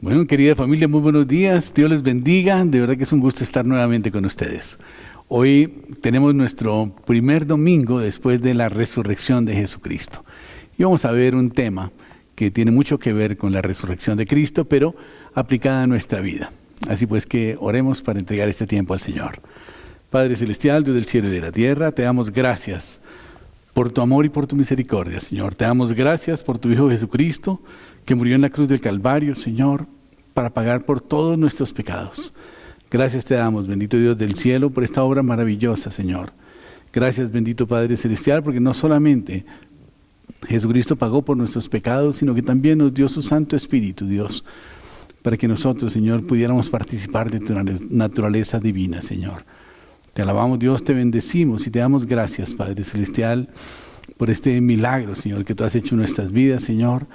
Bueno, querida familia, muy buenos días. Dios les bendiga. De verdad que es un gusto estar nuevamente con ustedes. Hoy tenemos nuestro primer domingo después de la resurrección de Jesucristo. Y vamos a ver un tema que tiene mucho que ver con la resurrección de Cristo, pero aplicada a nuestra vida. Así pues que oremos para entregar este tiempo al Señor. Padre Celestial, Dios del cielo y de la tierra, te damos gracias por tu amor y por tu misericordia, Señor. Te damos gracias por tu Hijo Jesucristo, que murió en la cruz del Calvario, Señor, para pagar por todos nuestros pecados. Gracias te damos, bendito Dios del cielo, por esta obra maravillosa, Señor. Gracias, bendito Padre Celestial, porque no solamente Jesucristo pagó por nuestros pecados, sino que también nos dio su Santo Espíritu, Dios, para que nosotros, Señor, pudiéramos participar de tu naturaleza divina, Señor. Te alabamos, Dios, te bendecimos y te damos gracias, Padre Celestial, por este milagro, Señor, que tú has hecho en nuestras vidas, Señor.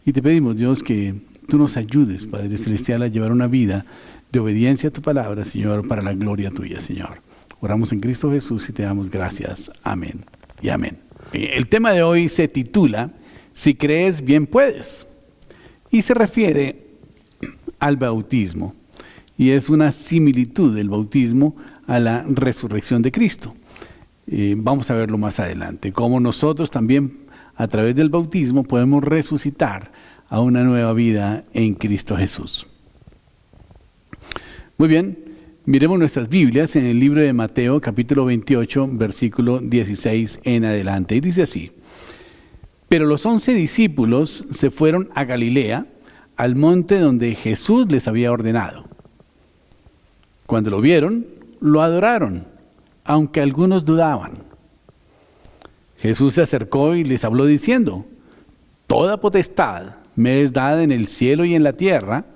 Y te pedimos, Dios, que tú nos ayudes, Padre Celestial, a llevar una vida de obediencia a tu palabra, Señor, para la gloria tuya, Señor. Oramos en Cristo Jesús y te damos gracias. Amén y amén. El tema de hoy se titula, Si crees, bien puedes. Y se refiere al bautismo. Y es una similitud del bautismo a la resurrección de Cristo. Vamos a verlo más adelante. Cómo nosotros también, a través del bautismo, podemos resucitar a una nueva vida en Cristo Jesús. Muy bien, miremos nuestras Biblias en el libro de Mateo, capítulo 28, versículo 16 en adelante. Y dice así: Pero los 11 discípulos se fueron a Galilea, al monte donde Jesús les había ordenado. Cuando lo vieron, lo adoraron, aunque algunos dudaban. Jesús se acercó y les habló diciendo: Toda potestad me es dada en el cielo y en la tierra.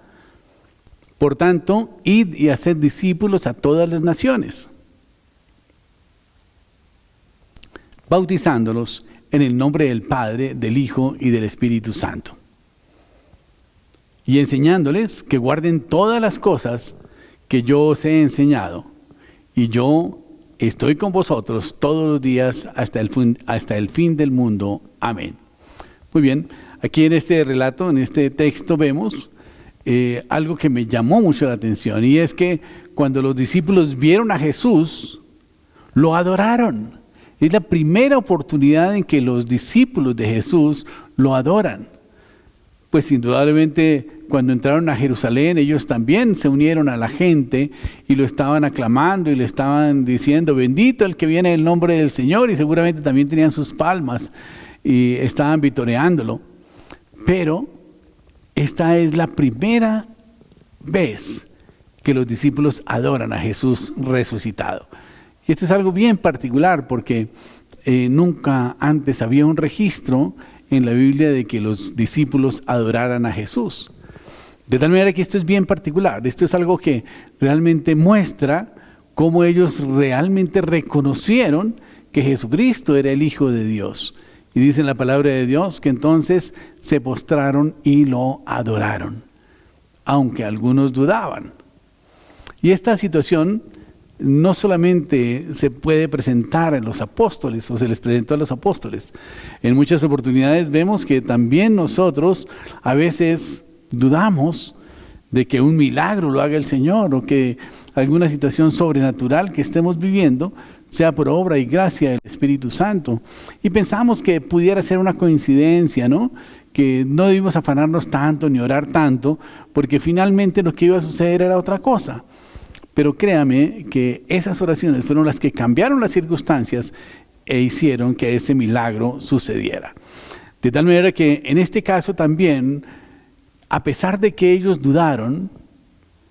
Por tanto, id y haced discípulos a todas las naciones, bautizándolos en el nombre del Padre, del Hijo y del Espíritu Santo, y enseñándoles que guarden todas las cosas que yo os he enseñado, y yo estoy con vosotros todos los días hasta el fin del mundo. Amén. Muy bien, aquí en este relato, en este texto vemos algo que me llamó mucho la atención, y es que cuando los discípulos vieron a Jesús, lo adoraron. Es la primera oportunidad en que los discípulos de Jesús lo adoran. Pues indudablemente cuando entraron a Jerusalén, ellos también se unieron a la gente y lo estaban aclamando y le estaban diciendo: bendito el que viene en el nombre del Señor, y seguramente también tenían sus palmas y estaban vitoreándolo. Pero esta es la primera vez que los discípulos adoran a Jesús resucitado. Y esto es algo bien particular porque nunca antes había un registro en la Biblia de que los discípulos adoraran a Jesús. De tal manera que esto es bien particular. Esto es algo que realmente muestra cómo ellos realmente reconocieron que Jesucristo era el Hijo de Dios. Y dice en la palabra de Dios que entonces se postraron y lo adoraron, aunque algunos dudaban. Y esta situación no solamente se puede presentar a los apóstoles o se les presentó a los apóstoles. En muchas oportunidades vemos que también nosotros a veces dudamos de que un milagro lo haga el Señor, o que alguna situación sobrenatural que estemos viviendo sea por obra y gracia del Espíritu Santo. Y pensamos que pudiera ser una coincidencia, ¿no? Que no debimos afanarnos tanto ni orar tanto, porque finalmente lo que iba a suceder era otra cosa. Pero créame que esas oraciones fueron las que cambiaron las circunstancias e hicieron que ese milagro sucediera. De tal manera que en este caso también, a pesar de que ellos dudaron,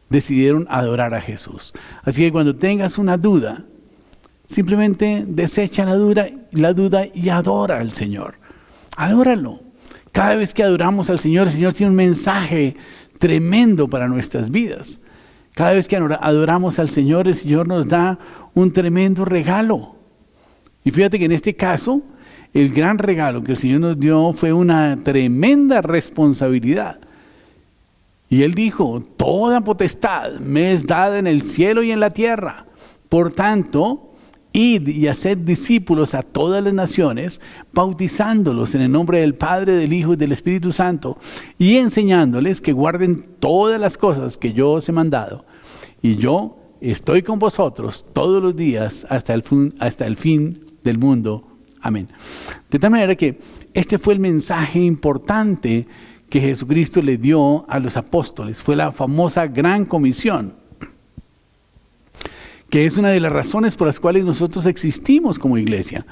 decidieron adorar a Jesús. Así que cuando tengas una duda, simplemente desecha la duda y adora al Señor. Adóralo. Cada vez que adoramos al Señor, el Señor tiene un mensaje tremendo para nuestras vidas. Cada vez que adoramos al Señor, el Señor nos da un tremendo regalo. Y fíjate que en este caso, el gran regalo que el Señor nos dio fue una tremenda responsabilidad. Y Él dijo: toda potestad me es dada en el cielo y en la tierra. Por tanto, Id y haced discípulos a todas las naciones, bautizándolos en el nombre del Padre, del Hijo y del Espíritu Santo, y enseñándoles que guarden todas las cosas que yo os he mandado. Y yo estoy con vosotros todos los días hasta el fin del mundo. Amén. De tal manera que este fue el mensaje importante que Jesucristo le dio a los apóstoles. Fue la famosa Gran Comisión, que es una de las razones por las cuales nosotros existimos como iglesia,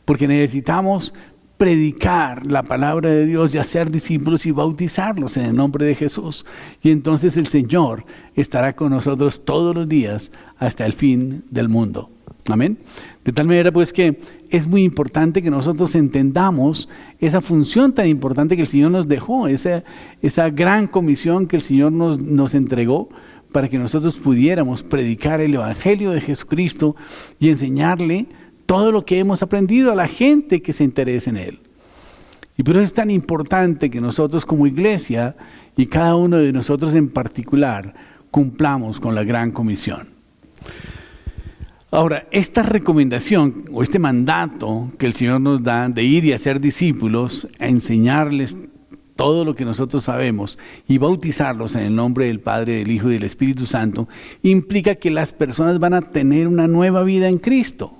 porque necesitamos predicar la palabra de Dios y hacer discípulos y bautizarlos en el nombre de Jesús. Y entonces el Señor estará con nosotros todos los días hasta el fin del mundo. Amén. De tal manera pues que es muy importante que nosotros entendamos esa función tan importante que el Señor nos dejó, esa gran comisión que el Señor nos entregó, para que nosotros pudiéramos predicar el Evangelio de Jesucristo y enseñarle todo lo que hemos aprendido a la gente que se interese en él. Y por eso es tan importante que nosotros como iglesia y cada uno de nosotros en particular cumplamos con la Gran Comisión. Ahora, esta recomendación o este mandato que el Señor nos da de ir y hacer discípulos, a enseñarles todo lo que nosotros sabemos y bautizarlos en el nombre del Padre, del Hijo y del Espíritu Santo, implica que las personas van a tener una nueva vida en Cristo,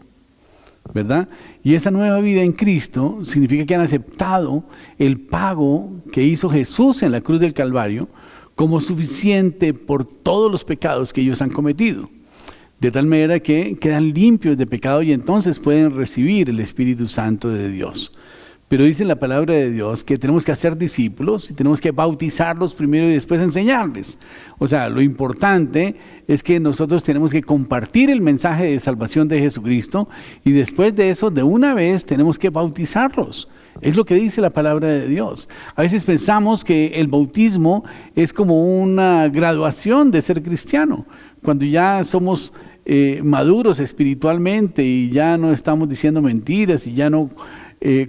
¿verdad? Y esa nueva vida en Cristo significa que han aceptado el pago que hizo Jesús en la cruz del Calvario como suficiente por todos los pecados que ellos han cometido. De tal manera que quedan limpios de pecado y entonces pueden recibir el Espíritu Santo de Dios. Pero dice la palabra de Dios que tenemos que hacer discípulos y tenemos que bautizarlos primero y después enseñarles. O sea, lo importante es que nosotros tenemos que compartir el mensaje de salvación de Jesucristo y después de eso, de una vez, tenemos que bautizarlos. Es lo que dice la palabra de Dios. A veces pensamos que el bautismo es como una graduación de ser cristiano. Cuando ya somos maduros espiritualmente y ya no estamos diciendo mentiras y ya no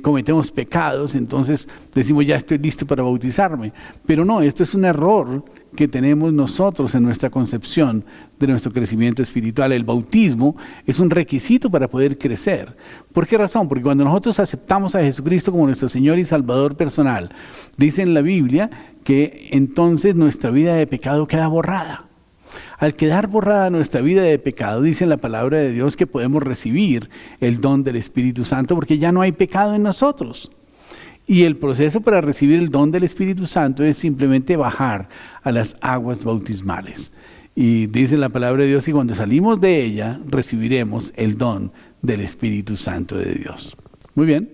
cometemos pecados, entonces decimos ya estoy listo para bautizarme. Pero no, esto es un error que tenemos nosotros en nuestra concepción de nuestro crecimiento espiritual. El bautismo es un requisito para poder crecer. ¿Por qué razón? Porque cuando nosotros aceptamos a Jesucristo como nuestro Señor y Salvador personal, dice en la Biblia que entonces nuestra vida de pecado queda borrada. Al quedar borrada nuestra vida de pecado, dice la palabra de Dios que podemos recibir el don del Espíritu Santo porque ya no hay pecado en nosotros. Y el proceso para recibir el don del Espíritu Santo es simplemente bajar a las aguas bautismales. Y dice la palabra de Dios que cuando salimos de ella, recibiremos el don del Espíritu Santo de Dios. Muy bien.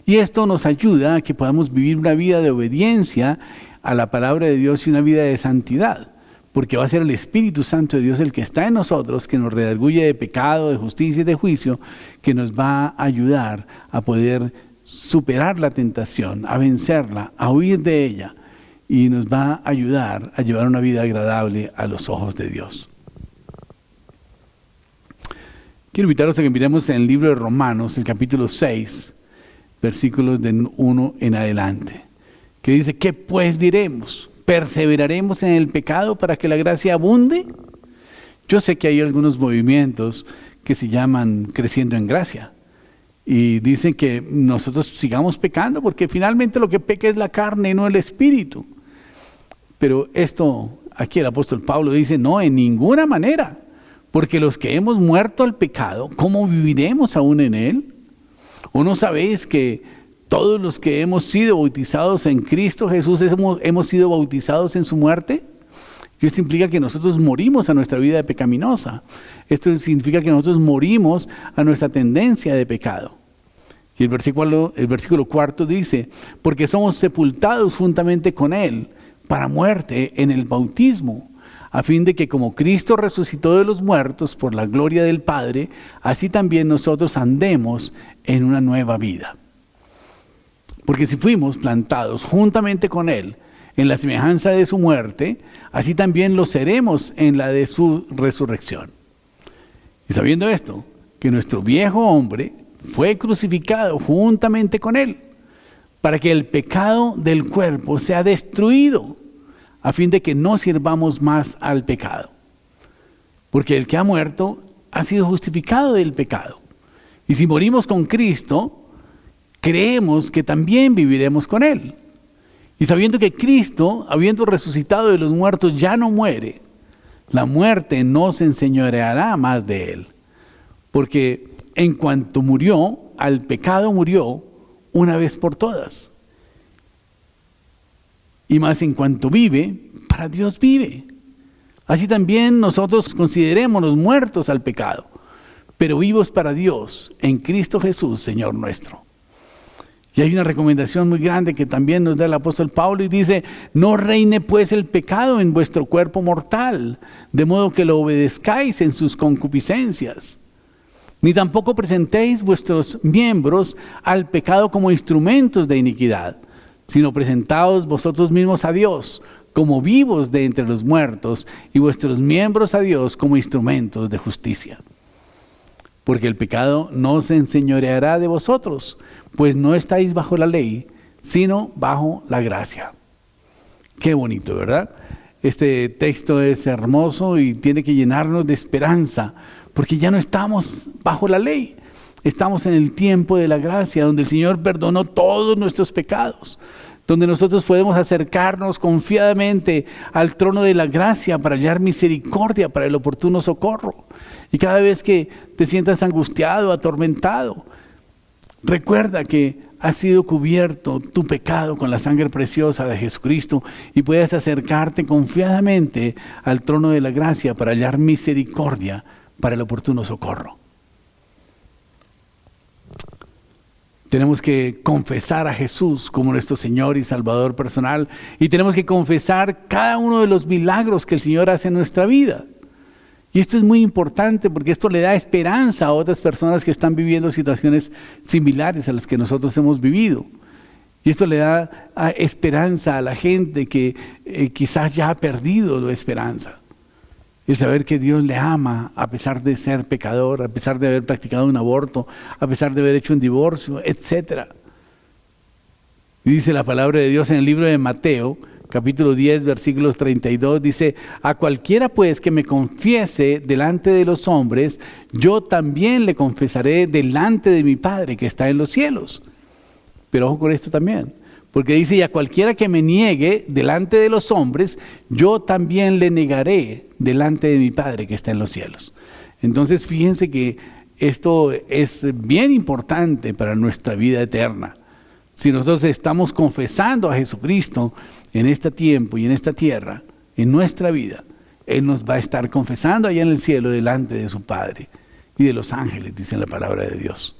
Y esto nos ayuda a que podamos vivir una vida de obediencia a la palabra de Dios y una vida de santidad. Porque va a ser el Espíritu Santo de Dios el que está en nosotros, que nos redarguye de pecado, de justicia y de juicio, que nos va a ayudar a poder superar la tentación, a vencerla, a huir de ella, y nos va a ayudar a llevar una vida agradable a los ojos de Dios. Quiero invitarlos a que miremos en el libro de Romanos, el capítulo 6, versículos de 1 en adelante, que dice, ¿qué pues diremos? ¿Perseveraremos en el pecado para que la gracia abunde? Yo sé que hay algunos movimientos que se llaman Creciendo en Gracia y dicen que nosotros sigamos pecando porque finalmente lo que peca es la carne y no el espíritu. Pero esto, aquí el apóstol Pablo dice, no, en ninguna manera, porque los que hemos muerto al pecado, ¿cómo viviremos aún en él? ¿O no sabéis que todos los que hemos sido bautizados en Cristo Jesús hemos sido bautizados en su muerte? Y esto implica que nosotros morimos a nuestra vida pecaminosa. Esto significa que nosotros morimos a nuestra tendencia de pecado. Y el versículo 4 dice, porque somos sepultados juntamente con Él para muerte en el bautismo, a fin de que como Cristo resucitó de los muertos por la gloria del Padre, así también nosotros andemos en una nueva vida. Porque si fuimos plantados juntamente con Él en la semejanza de su muerte, así también lo seremos en la de su resurrección. Y sabiendo esto, que nuestro viejo hombre fue crucificado juntamente con Él, para que el pecado del cuerpo sea destruido, a fin de que no sirvamos más al pecado. Porque el que ha muerto ha sido justificado del pecado. Y si morimos con Cristo, creemos que también viviremos con Él. Y sabiendo que Cristo, habiendo resucitado de los muertos, ya no muere, la muerte no se enseñoreará más de Él. Porque en cuanto murió, al pecado murió una vez por todas. Y más en cuanto vive, para Dios vive. Así también nosotros considerémonos muertos al pecado, pero vivos para Dios en Cristo Jesús, Señor nuestro. Y hay una recomendación muy grande que también nos da el apóstol Pablo y dice: no reine pues el pecado en vuestro cuerpo mortal, de modo que lo obedezcáis en sus concupiscencias. Ni tampoco presentéis vuestros miembros al pecado como instrumentos de iniquidad, sino presentaos vosotros mismos a Dios como vivos de entre los muertos, y vuestros miembros a Dios como instrumentos de justicia. Porque el pecado no se enseñoreará de vosotros, pues no estáis bajo la ley, sino bajo la gracia. Qué bonito, ¿verdad? Este texto es hermoso y tiene que llenarnos de esperanza, porque ya no estamos bajo la ley. Estamos en el tiempo de la gracia, donde el Señor perdonó todos nuestros pecados, donde nosotros podemos acercarnos confiadamente al trono de la gracia para hallar misericordia para el oportuno socorro. Y cada vez que te sientas angustiado, atormentado, recuerda que ha sido cubierto tu pecado con la sangre preciosa de Jesucristo y puedes acercarte confiadamente al trono de la gracia para hallar misericordia para el oportuno socorro. Tenemos que confesar a Jesús como nuestro Señor y Salvador personal, y tenemos que confesar cada uno de los milagros que el Señor hace en nuestra vida. Y esto es muy importante porque esto le da esperanza a otras personas que están viviendo situaciones similares a las que nosotros hemos vivido. Y esto le da esperanza a la gente que quizás ya ha perdido la esperanza. El saber que Dios le ama a pesar de ser pecador, a pesar de haber practicado un aborto, a pesar de haber hecho un divorcio, etc. Y dice la palabra de Dios en el libro de Mateo, capítulo 10, versículos 32, dice: a cualquiera pues que me confiese delante de los hombres, yo también le confesaré delante de mi Padre que está en los cielos. Pero ojo con esto también, porque dice: y a cualquiera que me niegue delante de los hombres, yo también le negaré delante de mi Padre que está en los cielos. Entonces fíjense que esto es bien importante para nuestra vida eterna. Si nosotros estamos confesando a Jesucristo en este tiempo y en esta tierra, en nuestra vida, Él nos va a estar confesando allá en el cielo delante de su Padre y de los ángeles, dice la palabra de Dios.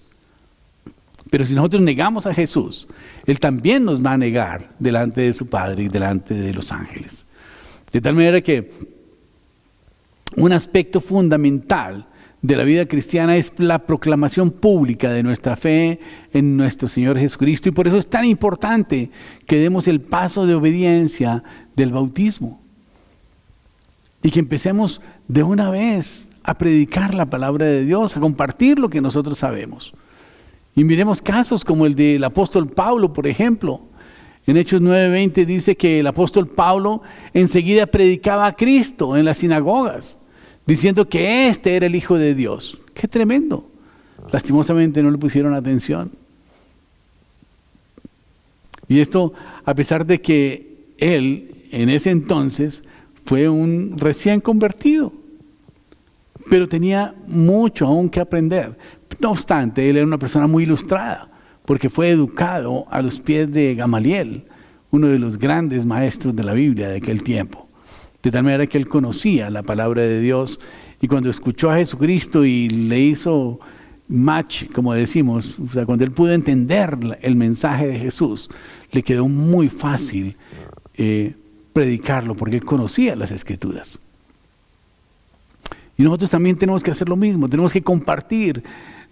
Pero si nosotros negamos a Jesús, Él también nos va a negar delante de su Padre y delante de los ángeles. De tal manera que un aspecto fundamental de la vida cristiana es la proclamación pública de nuestra fe en nuestro Señor Jesucristo, y por eso es tan importante que demos el paso de obediencia del bautismo y que empecemos de una vez a predicar la palabra de Dios, a compartir lo que nosotros sabemos. Y miremos casos como el del apóstol Pablo, por ejemplo. En Hechos 9:20 dice que el apóstol Pablo enseguida predicaba a Cristo en las sinagogas, diciendo que este era el Hijo de Dios. ¡Qué tremendo! Lastimosamente no le pusieron atención. Y esto a pesar de que él en ese entonces fue un recién convertido, pero tenía mucho aún que aprender. No obstante, él era una persona muy ilustrada, porque fue educado a los pies de Gamaliel, uno de los grandes maestros de la Biblia de aquel tiempo. De tal manera que él conocía la palabra de Dios, y cuando escuchó a Jesucristo y le hizo match, como decimos, o sea, cuando él pudo entender el mensaje de Jesús, le quedó muy fácil predicarlo, porque él conocía las Escrituras. Y nosotros también tenemos que hacer lo mismo, tenemos que compartir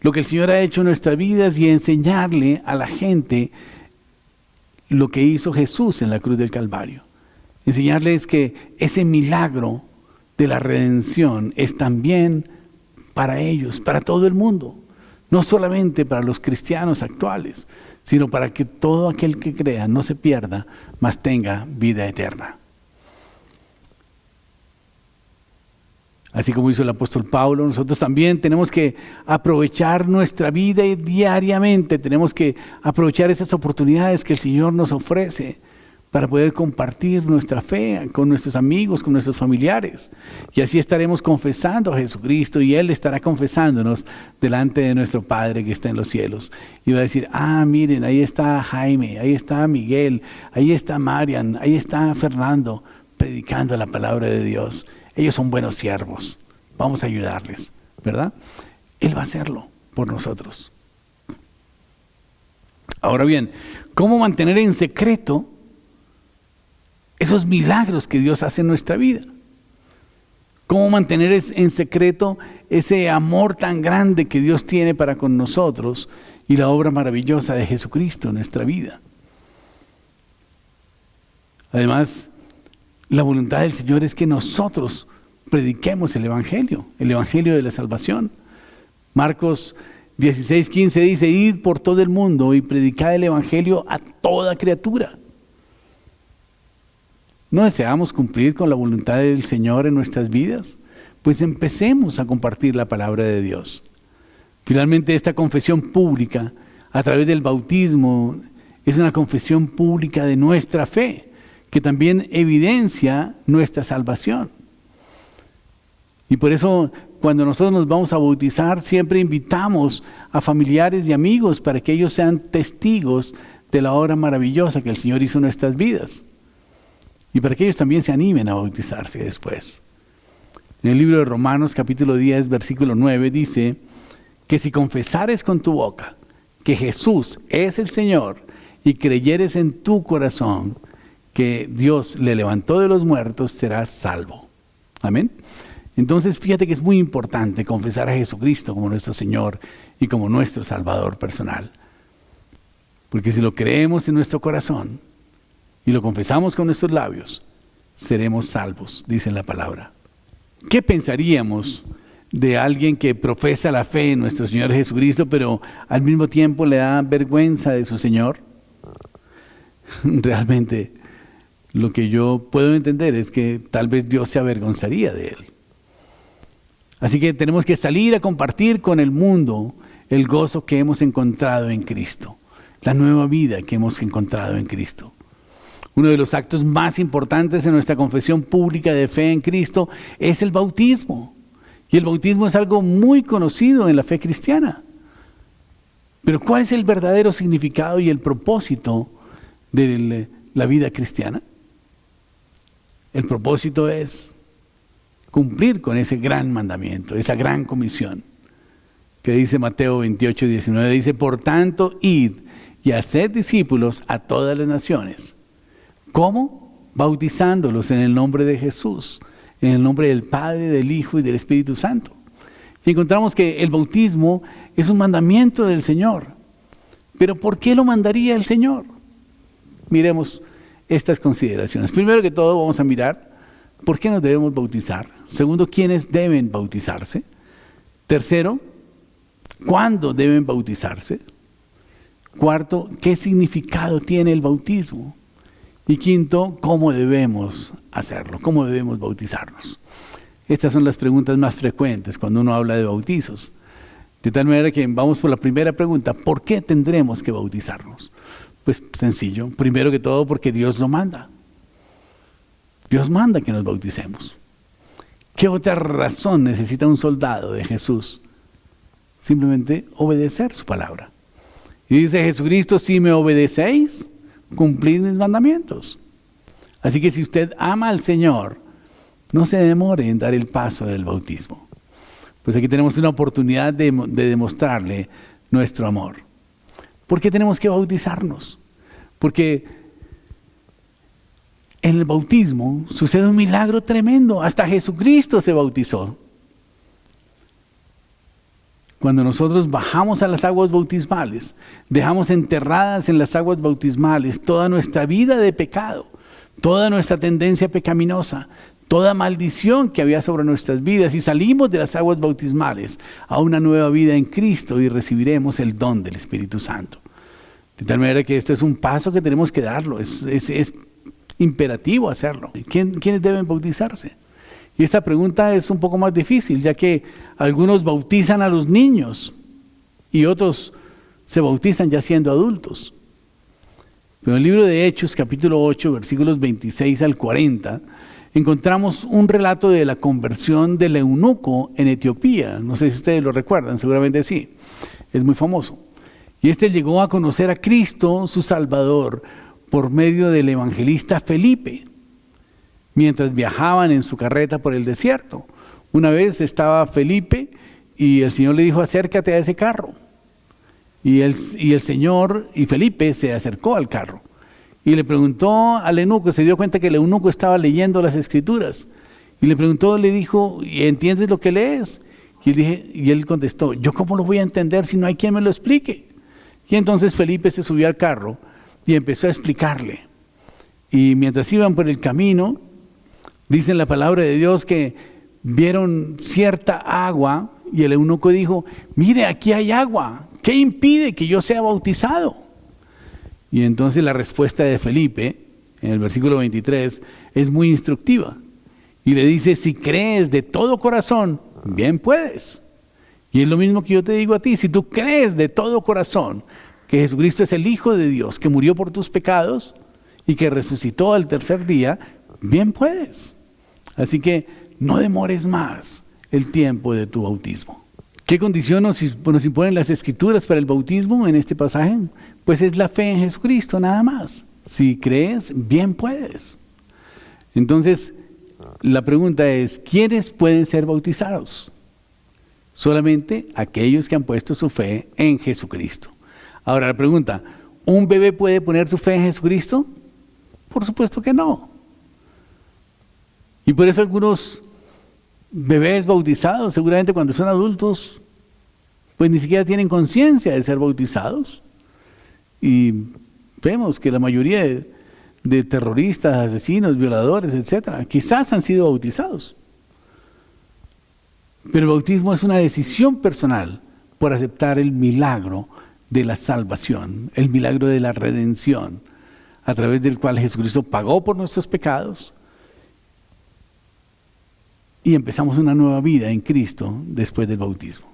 lo que el Señor ha hecho en nuestras vidas y enseñarle a la gente lo que hizo Jesús en la cruz del Calvario. Enseñarles que ese milagro de la redención es también para ellos, para todo el mundo. No solamente para los cristianos actuales, sino para que todo aquel que crea no se pierda, mas tenga vida eterna. Así como hizo el apóstol Pablo, nosotros también tenemos que aprovechar nuestra vida diariamente, tenemos que aprovechar esas oportunidades que el Señor nos ofrece para poder compartir nuestra fe con nuestros amigos, con nuestros familiares. Y así estaremos confesando a Jesucristo y Él estará confesándonos delante de nuestro Padre que está en los cielos. Y va a decir, miren, ahí está Jaime, ahí está Miguel, ahí está Marian, ahí está Fernando, predicando la palabra de Dios. Ellos son buenos siervos, vamos a ayudarles, ¿verdad? Él va a hacerlo por nosotros. Ahora bien, ¿cómo mantener en secreto esos milagros que Dios hace en nuestra vida? ¿Cómo mantener en secreto ese amor tan grande que Dios tiene para con nosotros y la obra maravillosa de Jesucristo en nuestra vida? Además, la voluntad del Señor es que nosotros prediquemos el Evangelio de la salvación. Marcos 16:15 dice, id por todo el mundo y predicad el Evangelio a toda criatura. ¿No deseamos cumplir con la voluntad del Señor en nuestras vidas? Pues empecemos a compartir la palabra de Dios. Finalmente, esta confesión pública a través del bautismo es una confesión pública de nuestra fe, que también evidencia nuestra salvación. Y por eso, cuando nosotros nos vamos a bautizar, siempre invitamos a familiares y amigos para que ellos sean testigos de la obra maravillosa que el Señor hizo en nuestras vidas. Y para que ellos también se animen a bautizarse después. En el libro de Romanos, capítulo 10, versículo 9, dice que si confesares con tu boca que Jesús es el Señor y creyeres en tu corazón que Dios le levantó de los muertos, serás salvo. Amén. Entonces, fíjate que es muy importante confesar a Jesucristo como nuestro Señor y como nuestro Salvador personal. Porque si lo creemos en nuestro corazón y lo confesamos con nuestros labios, seremos salvos, dice la palabra. ¿Qué pensaríamos de alguien que profesa la fe en nuestro Señor Jesucristo, pero al mismo tiempo le da vergüenza de su Señor? Realmente, lo que yo puedo entender es que tal vez Dios se avergonzaría de él. Así que tenemos que salir a compartir con el mundo el gozo que hemos encontrado en Cristo, la nueva vida que hemos encontrado en Cristo. Uno de los actos más importantes en nuestra confesión pública de fe en Cristo es el bautismo. Y el bautismo es algo muy conocido en la fe cristiana. Pero ¿cuál es el verdadero significado y el propósito de la vida cristiana? El propósito es cumplir con ese gran mandamiento, esa gran comisión que dice Mateo 28:19, dice, por tanto, id y haced discípulos a todas las naciones. ¿Cómo? Bautizándolos en el nombre de Jesús, en el nombre del Padre, del Hijo y del Espíritu Santo. Y encontramos que el bautismo es un mandamiento del Señor. ¿Pero por qué lo mandaría el Señor? Miremos estas consideraciones. Primero que todo vamos a mirar por qué nos debemos bautizar. Segundo, quiénes deben bautizarse. Tercero, cuándo deben bautizarse. Cuarto, qué significado tiene el bautismo. Y quinto, cómo debemos hacerlo, cómo debemos bautizarnos. Estas son las preguntas más frecuentes cuando uno habla de bautizos. De tal manera que vamos por la primera pregunta, ¿por qué tendremos que bautizarnos? Pues sencillo, primero que todo porque Dios lo manda. Dios manda que nos bauticemos. ¿Qué otra razón necesita un soldado de Jesús? Simplemente obedecer su palabra. Y dice Jesucristo, si me obedecéis, cumplid mis mandamientos. Así que si usted ama al Señor, no se demore en dar el paso del bautismo. Pues aquí tenemos una oportunidad de demostrarle nuestro amor. ¿Por qué tenemos que bautizarnos? Porque en el bautismo sucede un milagro tremendo. Hasta Jesucristo se bautizó. Cuando nosotros bajamos a las aguas bautismales, dejamos enterradas en las aguas bautismales toda nuestra vida de pecado, toda nuestra tendencia pecaminosa, toda maldición que había sobre nuestras vidas, y salimos de las aguas bautismales a una nueva vida en Cristo y recibiremos el don del Espíritu Santo. De tal manera que esto es un paso que tenemos que darlo, es imperativo hacerlo. ¿Quiénes deben bautizarse? Y esta pregunta es un poco más difícil, ya que algunos bautizan a los niños y otros se bautizan ya siendo adultos. Pero en el libro de Hechos, capítulo 8, versículos 26 al 40, encontramos un relato de la conversión del eunuco en Etiopía. No sé si ustedes lo recuerdan, seguramente sí. Es muy famoso. Y este llegó a conocer a Cristo, su Salvador, por medio del evangelista Felipe, mientras viajaban en su carreta por el desierto. Una vez estaba Felipe y el Señor le dijo: acércate a ese carro. Y el Señor y Felipe se acercó al carro y le preguntó al eunuco. Se dio cuenta que el eunuco estaba leyendo las Escrituras y le preguntó, le dijo: ¿y entiendes lo que lees? Y él contestó: ¿yo cómo lo voy a entender si no hay quien me lo explique? Y entonces Felipe se subió al carro y empezó a explicarle. Y mientras iban por el camino, dice en la palabra de Dios que vieron cierta agua y el eunuco dijo: mire, aquí hay agua, ¿qué impide que yo sea bautizado? Y entonces la respuesta de Felipe, en el versículo 23, es muy instructiva. Y le dice: si crees de todo corazón, bien puedes. Y es lo mismo que yo te digo a ti: si tú crees de todo corazón que Jesucristo es el Hijo de Dios, que murió por tus pecados y que resucitó al tercer día, bien puedes. Así que no demores más el tiempo de tu bautismo. ¿Qué condición nos imponen las Escrituras para el bautismo en este pasaje? Pues es la fe en Jesucristo, nada más. Si crees, bien puedes. Entonces, la pregunta es: ¿quiénes pueden ser bautizados? Solamente aquellos que han puesto su fe en Jesucristo. Ahora la pregunta: ¿un bebé puede poner su fe en Jesucristo? Por supuesto que no. Y por eso algunos bebés bautizados, seguramente cuando son adultos, pues ni siquiera tienen conciencia de ser bautizados. Y vemos que la mayoría de terroristas, asesinos, violadores, etcétera, quizás han sido bautizados. Pero el bautismo es una decisión personal por aceptar el milagro de la salvación, el milagro de la redención, a través del cual Jesucristo pagó por nuestros pecados y empezamos una nueva vida en Cristo después del bautismo.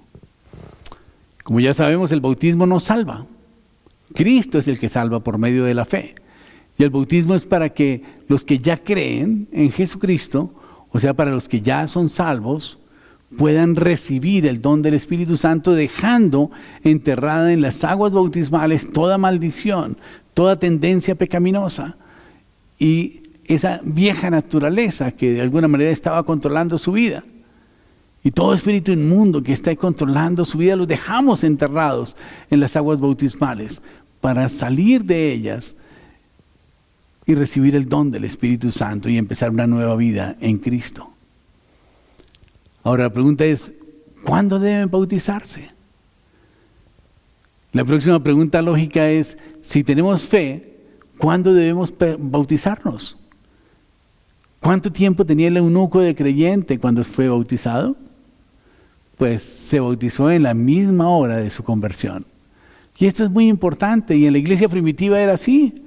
Como ya sabemos, el bautismo no salva. Cristo es el que salva por medio de la fe. Y el bautismo es para que los que ya creen en Jesucristo, o sea, para los que ya son salvos, puedan recibir el don del Espíritu Santo, dejando enterrada en las aguas bautismales toda maldición, toda tendencia pecaminosa y esa vieja naturaleza que de alguna manera estaba controlando su vida. Y todo espíritu inmundo que está controlando su vida, los dejamos enterrados en las aguas bautismales para salir de ellas y recibir el don del Espíritu Santo y empezar una nueva vida en Cristo. Ahora la pregunta es: ¿cuándo deben bautizarse? La próxima pregunta lógica es: si tenemos fe, ¿cuándo debemos bautizarnos? ¿Cuánto tiempo tenía el eunuco de creyente cuando fue bautizado? Pues se bautizó en la misma hora de su conversión. Y esto es muy importante, y en la iglesia primitiva era así.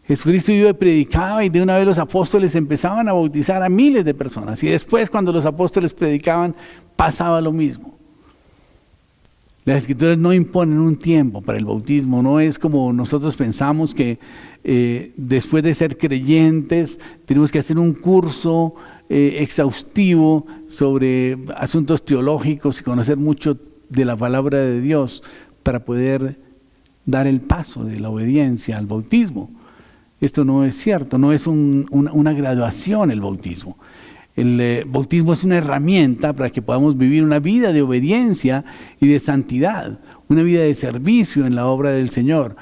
Jesucristo iba y predicaba, y de una vez los apóstoles empezaban a bautizar a miles de personas. Y después, cuando los apóstoles predicaban, pasaba lo mismo. Las Escrituras no imponen un tiempo para el bautismo. No es como nosotros pensamos que después de ser creyentes tenemos que hacer un curso exhaustivo sobre asuntos teológicos y conocer mucho de la palabra de Dios para poder dar el paso de la obediencia al bautismo. Esto no es cierto, no es una graduación el bautismo. El bautismo es una herramienta para que podamos vivir una vida de obediencia y de santidad, una vida de servicio en la obra del Señor.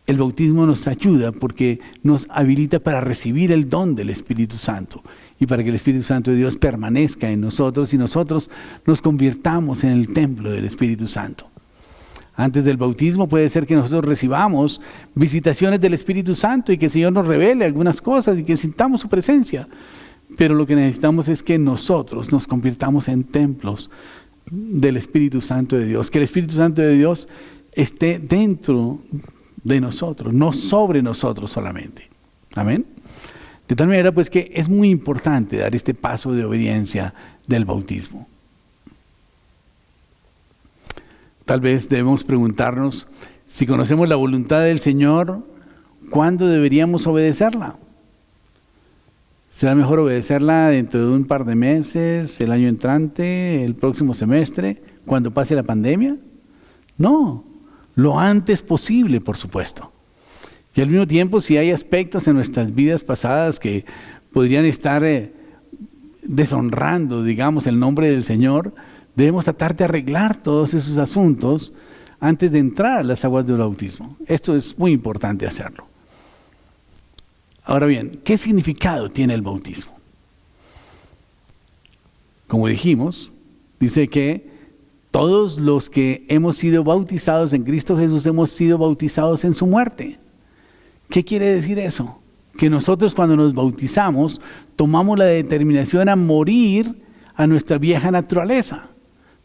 El bautismo nos ayuda porque nos habilita para recibir el don del Espíritu Santo y para que el Espíritu Santo de Dios permanezca en nosotros y nosotros nos convirtamos en el templo del Espíritu Santo. Antes del bautismo puede ser que nosotros recibamos visitaciones del Espíritu Santo y que el Señor nos revele algunas cosas y que sintamos su presencia. Pero lo que necesitamos es que nosotros nos convirtamos en templos del Espíritu Santo de Dios. Que el Espíritu Santo de Dios esté dentro de nosotros, no sobre nosotros solamente. Amén. De tal manera pues que es muy importante dar este paso de obediencia del bautismo. Tal vez debemos preguntarnos, si conocemos la voluntad del Señor, ¿cuándo deberíamos obedecerla? ¿Será mejor obedecerla dentro de un par de meses, el año entrante, el próximo semestre, cuando pase la pandemia? No, lo antes posible, por supuesto. Y al mismo tiempo, si hay aspectos en nuestras vidas pasadas que podrían estar deshonrando, digamos, el nombre del Señor, debemos tratar de arreglar todos esos asuntos antes de entrar a las aguas del bautismo. Esto es muy importante hacerlo. Ahora bien, ¿qué significado tiene el bautismo? Como dijimos, dice que todos los que hemos sido bautizados en Cristo Jesús hemos sido bautizados en su muerte. ¿Qué quiere decir eso? Que nosotros cuando nos bautizamos tomamos la determinación a morir a nuestra vieja naturaleza.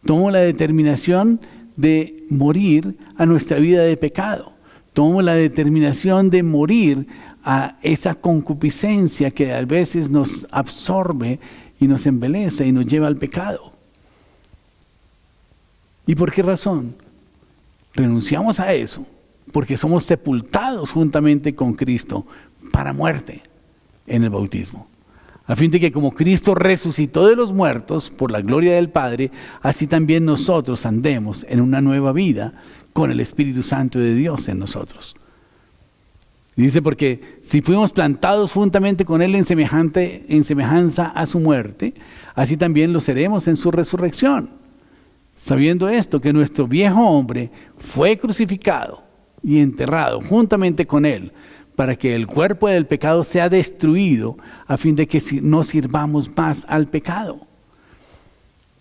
Tomamos la determinación de morir a nuestra vida de pecado. Tomamos la determinación de morir a esa concupiscencia que a veces nos absorbe y nos embeleza y nos lleva al pecado. ¿Y por qué razón? Renunciamos a eso porque somos sepultados juntamente con Cristo para muerte en el bautismo. A fin de que como Cristo resucitó de los muertos por la gloria del Padre, así también nosotros andemos en una nueva vida con el Espíritu Santo de Dios en nosotros. Dice, porque si fuimos plantados juntamente con Él en semejanza a su muerte, así también lo seremos en su resurrección. Sabiendo esto, que nuestro viejo hombre fue crucificado y enterrado juntamente con Él, para que el cuerpo del pecado sea destruido, a fin de que no sirvamos más al pecado.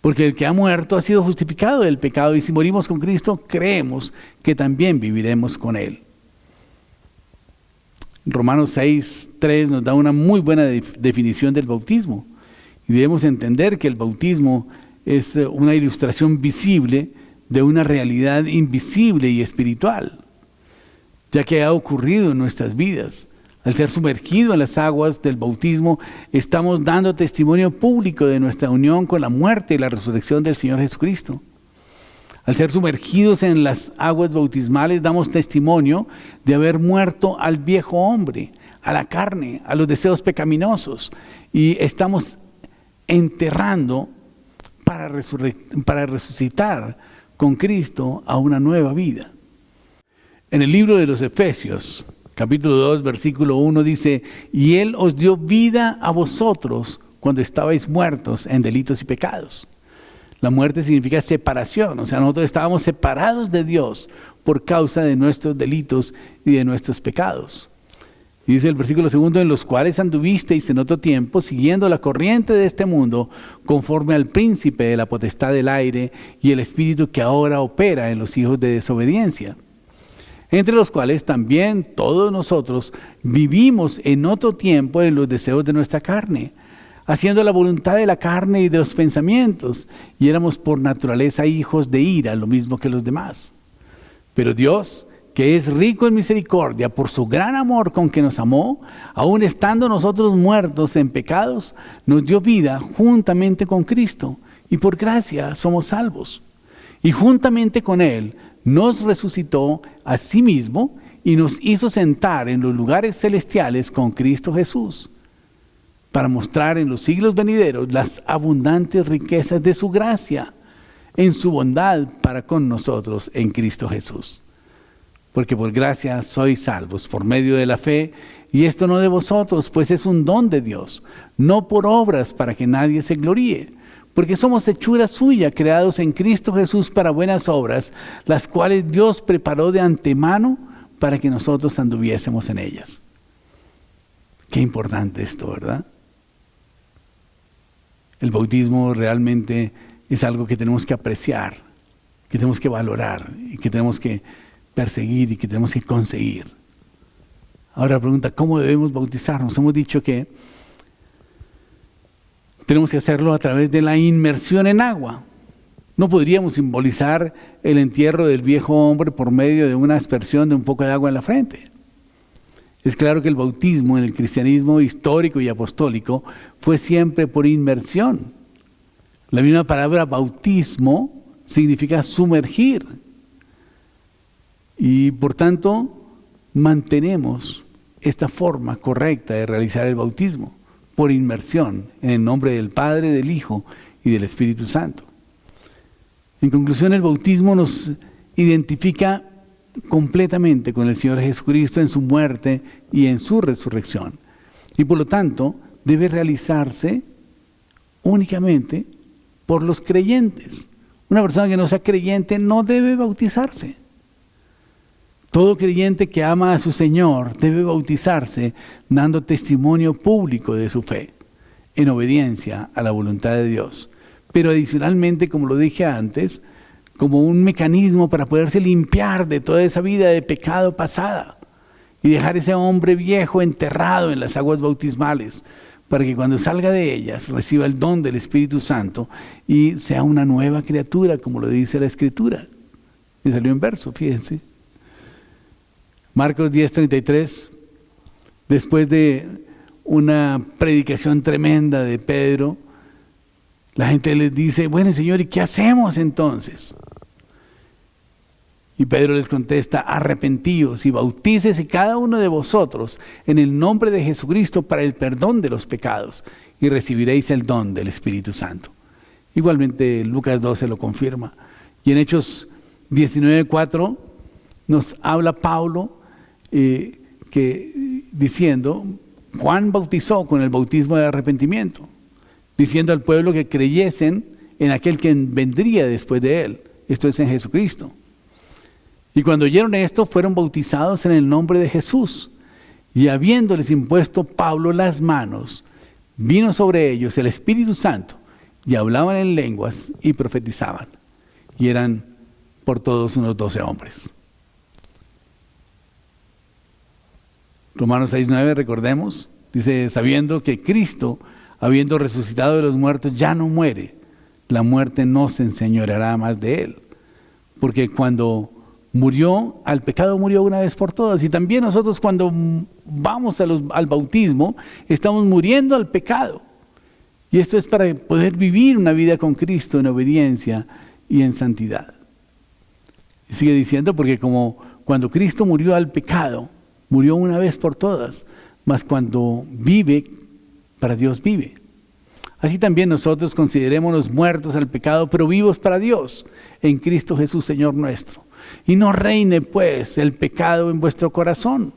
Porque el que ha muerto ha sido justificado del pecado, y si morimos con Cristo, creemos que también viviremos con Él. Romanos 6:3 nos da una muy buena definición del bautismo. Y debemos entender que el bautismo es una ilustración visible de una realidad invisible y espiritual, ya que ha ocurrido en nuestras vidas. Al ser sumergido en las aguas del bautismo, estamos dando testimonio público de nuestra unión con la muerte y la resurrección del Señor Jesucristo. Al ser sumergidos en las aguas bautismales, damos testimonio de haber muerto al viejo hombre, a la carne, a los deseos pecaminosos, y estamos enterrando para resucitar con Cristo a una nueva vida. En el libro de los Efesios, capítulo 2, versículo 1 dice: y Él os dio vida a vosotros cuando estabais muertos en delitos y pecados. La muerte significa separación, o sea, nosotros estábamos separados de Dios por causa de nuestros delitos y de nuestros pecados. Y dice el versículo 2: en los cuales anduvisteis en otro tiempo, siguiendo la corriente de este mundo, conforme al príncipe de la potestad del aire y el espíritu que ahora opera en los hijos de desobediencia, entre los cuales también todos nosotros vivimos en otro tiempo en los deseos de nuestra carne, haciendo la voluntad de la carne y de los pensamientos, y éramos por naturaleza hijos de ira, lo mismo que los demás. Pero Dios, que es rico en misericordia, por su gran amor con que nos amó, aun estando nosotros muertos en pecados, nos dio vida juntamente con Cristo, y por gracia somos salvos. Y juntamente con Él nos resucitó a sí mismo y nos hizo sentar en los lugares celestiales con Cristo Jesús, para mostrar en los siglos venideros las abundantes riquezas de su gracia en su bondad para con nosotros en Cristo Jesús. Porque por gracia sois salvos por medio de la fe, y esto no de vosotros, pues es un don de Dios, no por obras para que nadie se gloríe. Porque somos hechura suya, creados en Cristo Jesús para buenas obras, las cuales Dios preparó de antemano para que nosotros anduviésemos en ellas. Qué importante esto, ¿verdad? El bautismo realmente es algo que tenemos que apreciar, que tenemos que valorar, y que tenemos que perseguir y que tenemos que conseguir. Ahora la pregunta: ¿cómo debemos bautizarnos? Hemos dicho que tenemos que hacerlo a través de la inmersión en agua. No podríamos simbolizar el entierro del viejo hombre por medio de una aspersión de un poco de agua en la frente. Es claro que el bautismo en el cristianismo histórico y apostólico fue siempre por inmersión. La misma palabra bautismo significa sumergir. Y por tanto, mantenemos esta forma correcta de realizar el bautismo, por inmersión, en el nombre del Padre, del Hijo y del Espíritu Santo. En conclusión, el bautismo nos identifica completamente con el Señor Jesucristo en su muerte y en su resurrección. Y por lo tanto, debe realizarse únicamente por los creyentes. Una persona que no sea creyente no debe bautizarse. Todo creyente que ama a su Señor debe bautizarse dando testimonio público de su fe, en obediencia a la voluntad de Dios. Pero adicionalmente, como lo dije antes, como un mecanismo para poderse limpiar de toda esa vida de pecado pasada y dejar ese hombre viejo enterrado en las aguas bautismales, para que cuando salga de ellas reciba el don del Espíritu Santo y sea una nueva criatura, como lo dice la Escritura. Me salió en verso, fíjense. Marcos 10:33, después de una predicación tremenda de Pedro, la gente les dice, bueno, Señor, ¿y qué hacemos entonces? Y Pedro les contesta, arrepentíos y bautícese cada uno de vosotros en el nombre de Jesucristo para el perdón de los pecados y recibiréis el don del Espíritu Santo. Igualmente Lucas 12 lo confirma. Y en Hechos 19:4 nos habla Pablo diciendo, Juan bautizó con el bautismo de arrepentimiento, diciendo al pueblo que creyesen en aquel que vendría después de él, esto es en Jesucristo. Y cuando oyeron esto, fueron bautizados en el nombre de Jesús. Y habiéndoles impuesto Pablo las manos, vino sobre ellos el Espíritu Santo, y hablaban en lenguas y profetizaban. Y eran por todos unos 12 hombres. Romanos 6:9, recordemos, dice, sabiendo que Cristo, habiendo resucitado de los muertos, ya no muere, la muerte no se enseñoreará más de él. Porque cuando murió, al pecado murió una vez por todas. Y también nosotros cuando vamos al bautismo, estamos muriendo al pecado. Y esto es para poder vivir una vida con Cristo en obediencia y en santidad. Y sigue diciendo, porque como cuando Cristo murió al pecado, murió una vez por todas, mas cuando vive, para Dios vive. Así también nosotros considerémonos muertos al pecado, pero vivos para Dios, en Cristo Jesús, Señor nuestro. Y no reine pues el pecado en vuestro corazón,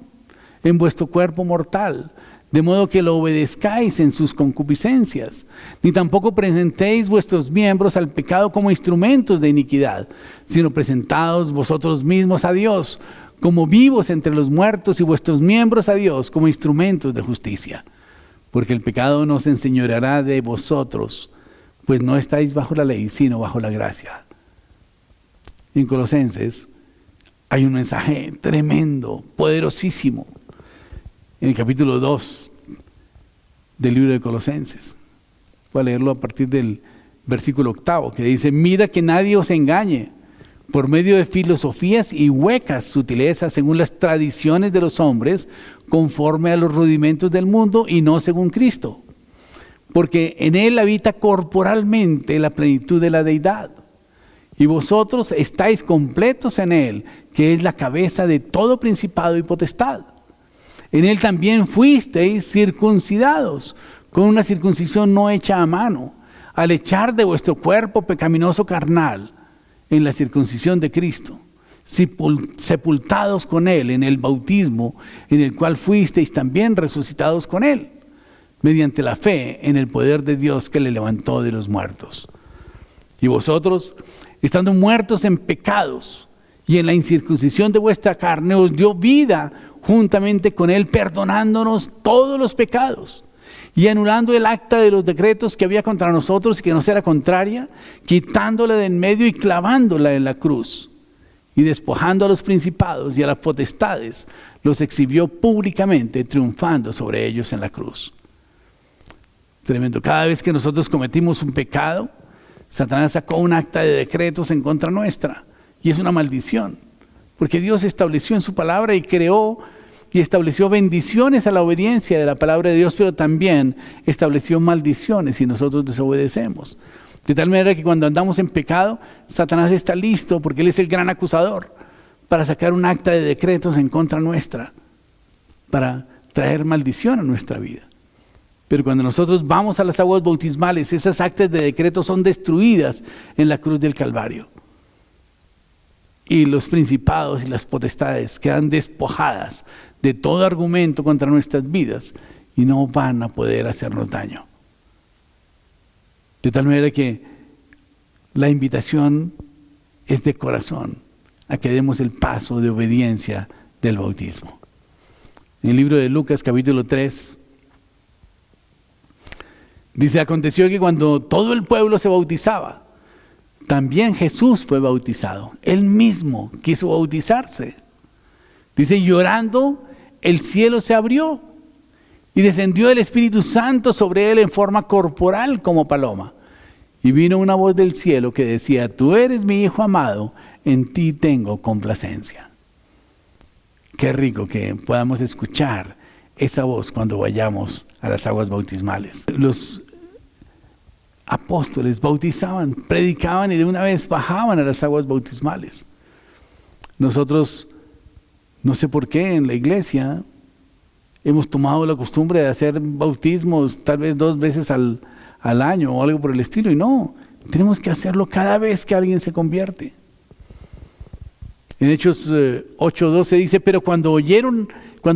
en vuestro cuerpo mortal, de modo que lo obedezcáis en sus concupiscencias, ni tampoco presentéis vuestros miembros al pecado como instrumentos de iniquidad, sino presentaos vosotros mismos a Dios como vivos entre los muertos y vuestros miembros a Dios como instrumentos de justicia. Porque el pecado no se enseñoreará de vosotros, pues no estáis bajo la ley, sino bajo la gracia. En Colosenses hay un mensaje tremendo, poderosísimo, en el capítulo 2 del libro de Colosenses. Voy a leerlo a partir del versículo 8, que dice, mira que nadie os engañe por medio de filosofías y huecas sutilezas según las tradiciones de los hombres, conforme a los rudimentos del mundo y no según Cristo. Porque en él habita corporalmente la plenitud de la deidad. Y vosotros estáis completos en él, que es la cabeza de todo principado y potestad. En él también fuisteis circuncidados, con una circuncisión no hecha a mano, al echar de vuestro cuerpo pecaminoso carnal, en la circuncisión de Cristo, sepultados con él en el bautismo, en el cual fuisteis también resucitados con él, mediante la fe en el poder de Dios que le levantó de los muertos. Y vosotros, estando muertos en pecados y en la incircuncisión de vuestra carne, os dio vida juntamente con él, perdonándonos todos los pecados y anulando el acta de los decretos que había contra nosotros y que nos era contraria, quitándola de en medio y clavándola en la cruz. Y despojando a los principados y a las potestades, los exhibió públicamente, triunfando sobre ellos en la cruz. Tremendo. Cada vez que nosotros cometimos un pecado, Satanás sacó un acta de decretos en contra nuestra. Y es una maldición. Porque Dios estableció en su palabra y creó y estableció bendiciones a la obediencia de la palabra de Dios, pero también estableció maldiciones si nosotros desobedecemos. De tal manera que cuando andamos en pecado, Satanás está listo, porque él es el gran acusador, para sacar un acta de decretos en contra nuestra, para traer maldición a nuestra vida. Pero cuando nosotros vamos a las aguas bautismales, esas actas de decretos son destruidas en la cruz del Calvario. Y los principados y las potestades quedan despojadas de todo argumento contra nuestras vidas y no van a poder hacernos daño. De tal manera que la invitación es de corazón a que demos el paso de obediencia del bautismo. En el libro de Lucas capítulo 3 dice: aconteció que cuando todo el pueblo se bautizaba, también Jesús fue bautizado. Él mismo quiso bautizarse. Dice: llorando, el cielo se abrió y descendió el Espíritu Santo sobre él en forma corporal como paloma. Y vino una voz del cielo que decía: tú eres mi Hijo amado, en ti tengo complacencia. Qué rico que podamos escuchar esa voz cuando vayamos a las aguas bautismales. Los apóstoles bautizaban, predicaban y de una vez bajaban a las aguas bautismales. Nosotros, no sé por qué, en la iglesia hemos tomado la costumbre de hacer bautismos tal vez 2 veces al año o algo por el estilo, y no, tenemos que hacerlo cada vez que alguien se convierte. En Hechos 8:12 dice: pero cuando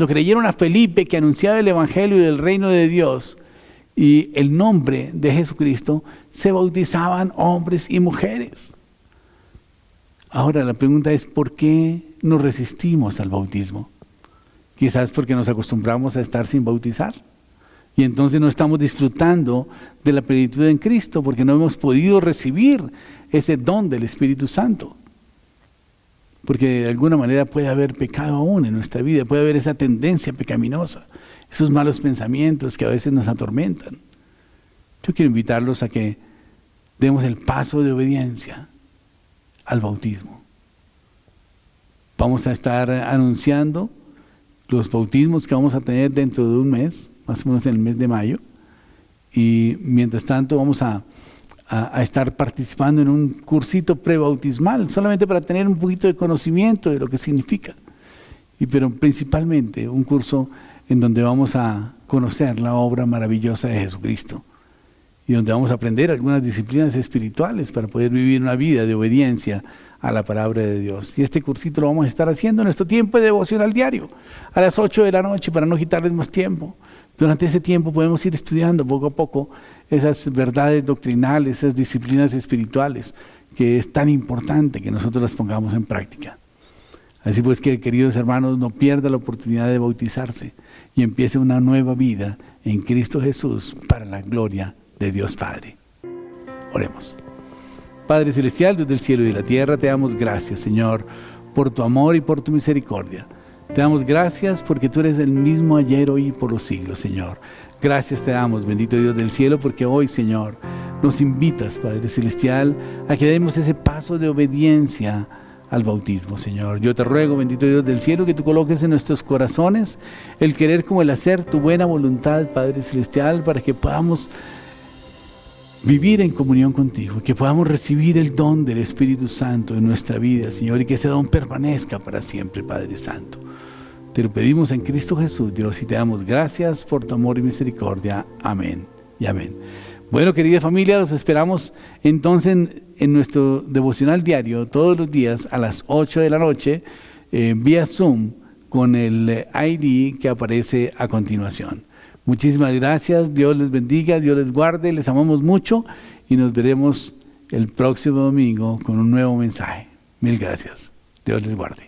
creyeron a Felipe, que anunciaba el evangelio del reino de Dios y el nombre de Jesucristo, se bautizaban hombres y mujeres. Ahora la pregunta es: ¿por qué nos resistimos al bautismo? Quizás porque nos acostumbramos a estar sin bautizar y entonces no estamos disfrutando de la plenitud en Cristo, porque no hemos podido recibir ese don del Espíritu Santo. Porque de alguna manera puede haber pecado aún en nuestra vida, puede haber esa tendencia pecaminosa, esos malos pensamientos que a veces nos atormentan. Yo quiero invitarlos a que demos el paso de obediencia al bautismo. Vamos a estar anunciando los bautismos que vamos a tener dentro de un mes, más o menos en el mes de mayo, y mientras tanto vamos a estar participando en un cursito prebautismal, solamente para tener un poquito de conocimiento de lo que significa, pero principalmente un curso en donde vamos a conocer la obra maravillosa de Jesucristo y donde vamos a aprender algunas disciplinas espirituales para poder vivir una vida de obediencia a la palabra de Dios. Y este cursito lo vamos a estar haciendo en nuestro tiempo de devoción al diario, a las 8 de la noche, para no quitarles más tiempo. Durante ese tiempo podemos ir estudiando poco a poco esas verdades doctrinales, esas disciplinas espirituales, que es tan importante que nosotros las pongamos en práctica. Así pues que, queridos hermanos, no pierda la oportunidad de bautizarse y empiece una nueva vida en Cristo Jesús para la gloria de Dios Padre. Oremos. Padre Celestial, Dios del cielo y de la tierra, te damos gracias, Señor, por tu amor y por tu misericordia. Te damos gracias porque tú eres el mismo ayer, hoy y por los siglos, Señor. Gracias te damos, bendito Dios del cielo, porque hoy, Señor, nos invitas, Padre Celestial, a que demos ese paso de obediencia al bautismo, Señor. Yo te ruego, bendito Dios del cielo, que tú coloques en nuestros corazones el querer como el hacer tu buena voluntad, Padre Celestial, para que podamos vivir en comunión contigo, que podamos recibir el don del Espíritu Santo en nuestra vida, Señor, y que ese don permanezca para siempre, Padre Santo. Te lo pedimos en Cristo Jesús, Dios, y te damos gracias por tu amor y misericordia. Amén y amén. Bueno, querida familia, los esperamos entonces en nuestro devocional diario todos los días a las 8 de la noche vía Zoom con el ID que aparece a continuación. Muchísimas gracias, Dios les bendiga, Dios les guarde, les amamos mucho y nos veremos el próximo domingo con un nuevo mensaje. Mil gracias, Dios les guarde.